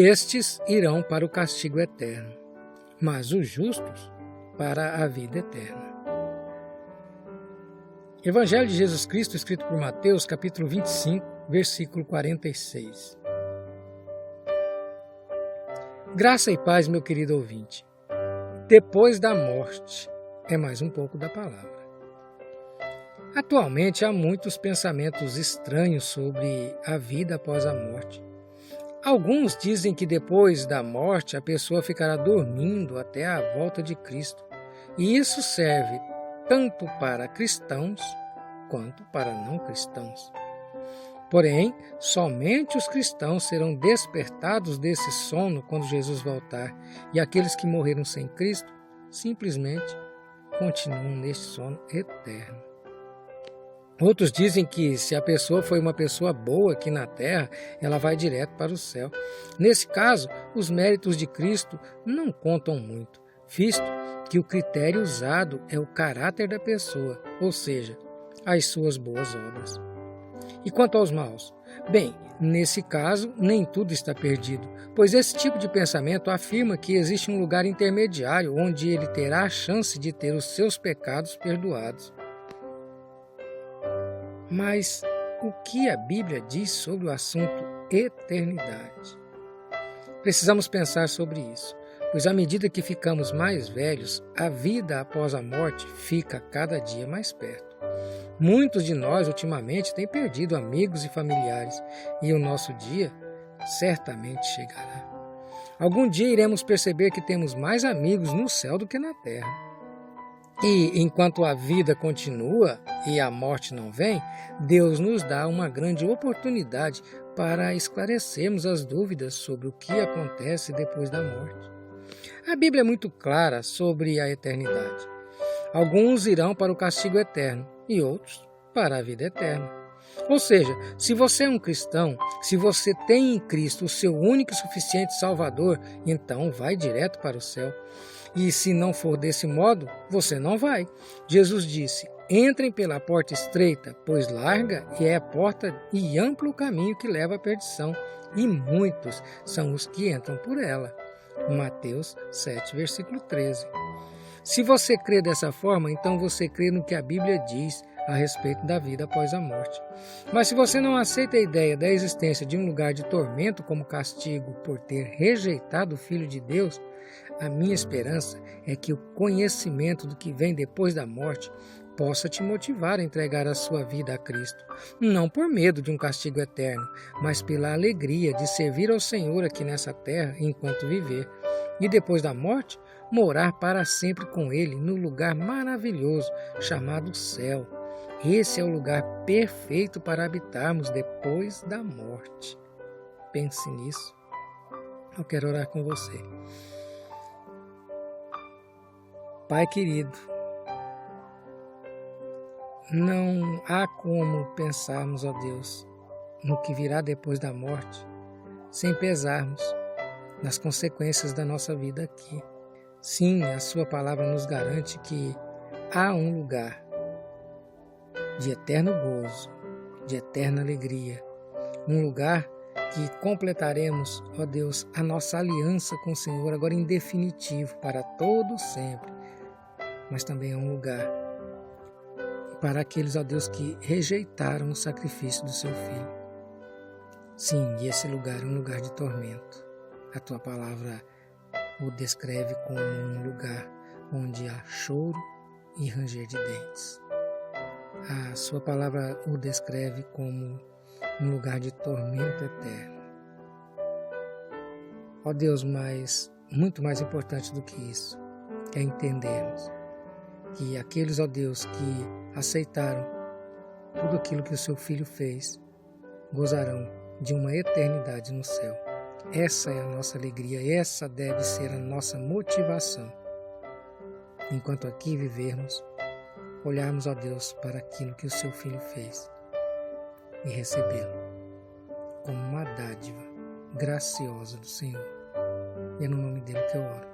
e estes irão para o castigo eterno, mas os justos para a vida eterna. Evangelho de Jesus Cristo, escrito por Mateus, capítulo 25, versículo 46. Graça e paz, meu querido ouvinte. Depois da morte, é mais um pouco da palavra. Atualmente há muitos pensamentos estranhos sobre a vida após a morte. Alguns dizem que depois da morte a pessoa ficará dormindo até a volta de Cristo. E isso serve tanto para cristãos quanto para não cristãos. Porém, somente os cristãos serão despertados desse sono quando Jesus voltar, e aqueles que morreram sem Cristo simplesmente continuam neste sono eterno. Outros dizem que se a pessoa foi uma pessoa boa aqui na terra, ela vai direto para o céu. Nesse caso, os méritos de Cristo não contam muito, visto que o critério usado é o caráter da pessoa, ou seja, as suas boas obras. E quanto aos maus? Bem, nesse caso, nem tudo está perdido, pois esse tipo de pensamento afirma que existe um lugar intermediário onde ele terá a chance de ter os seus pecados perdoados. Mas o que a Bíblia diz sobre o assunto eternidade? Precisamos pensar sobre isso, pois à medida que ficamos mais velhos, a vida após a morte fica cada dia mais perto. Muitos de nós ultimamente têm perdido amigos e familiares, e o nosso dia certamente chegará. Algum dia iremos perceber que temos mais amigos no céu do que na terra. E enquanto a vida continua e a morte não vem, Deus nos dá uma grande oportunidade para esclarecermos as dúvidas sobre o que acontece depois da morte. A Bíblia é muito clara sobre a eternidade. Alguns irão para o castigo eterno e outros para a vida eterna. Ou seja, se você é um cristão, se você tem em Cristo o seu único e suficiente Salvador, então vai direto para o céu. E se não for desse modo, você não vai. Jesus disse: entrem pela porta estreita, pois larga é a porta e amplo o caminho que leva à perdição, e muitos são os que entram por ela. Mateus 7, versículo 13. Se você crê dessa forma, então você crê no que a Bíblia diz a respeito da vida após a morte. Mas se você não aceita a ideia da existência de um lugar de tormento como castigo por ter rejeitado o Filho de Deus, a minha esperança é que o conhecimento do que vem depois da morte possa te motivar a entregar a sua vida a Cristo, não por medo de um castigo eterno, mas pela alegria de servir ao Senhor aqui nessa terra enquanto viver, e depois da morte, morar para sempre com Ele no lugar maravilhoso chamado céu. Esse é o lugar perfeito para habitarmos depois da morte. Pense nisso. Eu quero orar com você. Pai querido, não há como pensarmos, ó Deus, no que virá depois da morte, sem pesarmos nas consequências da nossa vida aqui. Sim, a sua palavra nos garante que há um lugar de eterno gozo, de eterna alegria, um lugar que completaremos, ó Deus, a nossa aliança com o Senhor agora em definitivo, para todo sempre. Mas também é um lugar para aqueles, ó Deus, que rejeitaram o sacrifício do seu Filho. Sim, e esse lugar é um lugar de tormento. A tua palavra o descreve como um lugar onde há choro e ranger de dentes. A sua palavra o descreve como um lugar de tormento eterno. Ó Deus, mas muito mais importante do que isso é entendermos que aqueles, ó Deus, que aceitaram tudo aquilo que o seu Filho fez, gozarão de uma eternidade no céu. Essa é a nossa alegria, essa deve ser a nossa motivação. Enquanto aqui vivermos, olharmos, ó Deus, para aquilo que o seu Filho fez e recebê-lo como uma dádiva graciosa do Senhor. E é no nome dele que eu oro.